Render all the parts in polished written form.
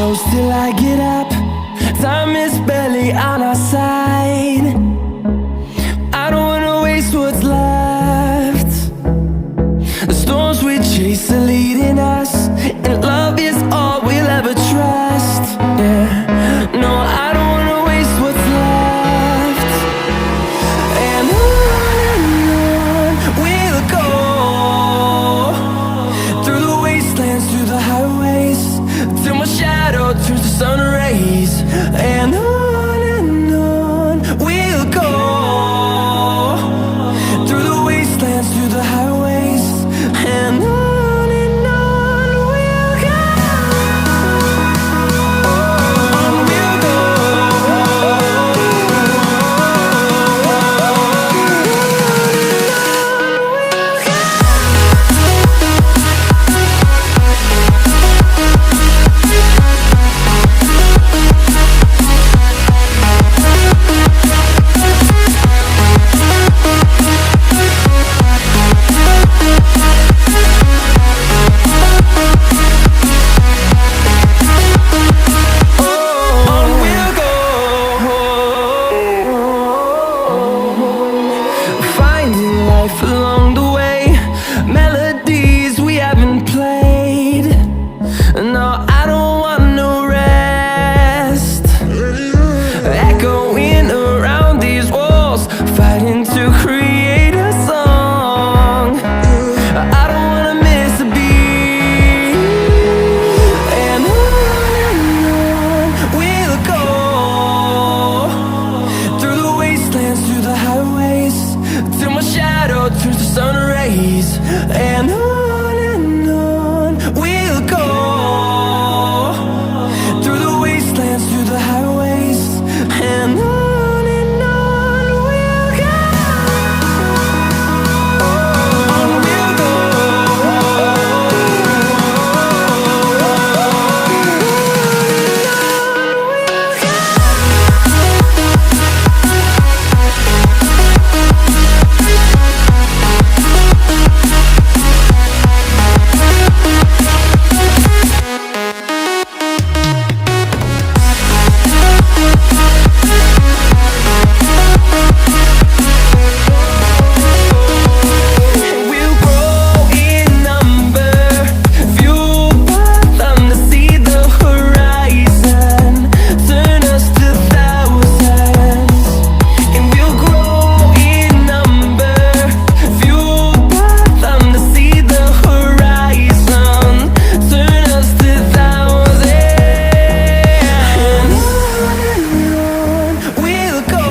close till I get up. Time is barely on our side. I don't wanna waste what's left. The storms we chase are leading us, and love is all we'll ever trust. Yeah, no, I don't wanna waste what's left. And on we'll go, through the wastelands, through the highways, till my shadow turns to sun rays. And on we'll go, through the wastelands, through the highways, and on we'll go. On we'll go. Finding life along the way, melodies we haven't played. No, I don't want no rest. Echoing around these walls, fighting to create a song. I don't wanna miss a beat. And on we'll go, through the wastelands, through the highways, till my shadow turns to sun rays. And on we'll go, through the wastelands, through the highways, and on we'll go. On we'll go. We'll grow in number, fueled by them to see the horizon, turn us to thousands. And we'll grow in number, fueled by them to see the horizon, turn us to thousands. And on we'll go,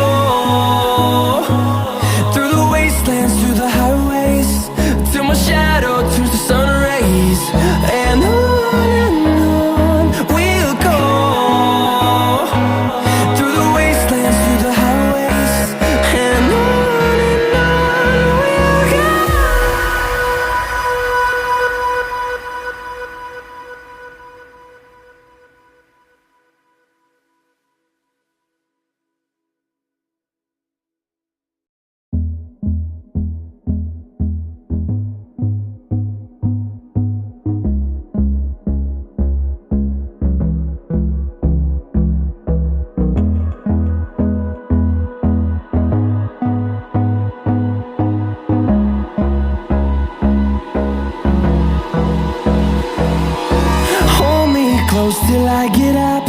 through the wastelands, through the highways, till my shadow turns to sun rays. And on we'll go, through the wastelands, through the highways, and on we'll go. Hold me close till I get up.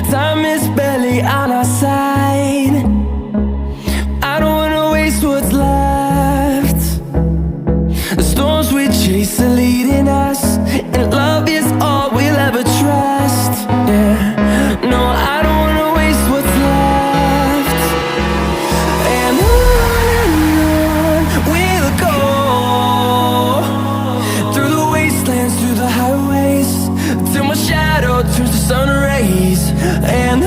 Time is barely on our side. I don't wanna waste what's left. The storms we chase are leading us, and love is all we'll ever trust. Yeah, no, I don't wanna waste what's left. And on we'll go, through the wastelands, through the highways, till my shadow turns to sun rays. And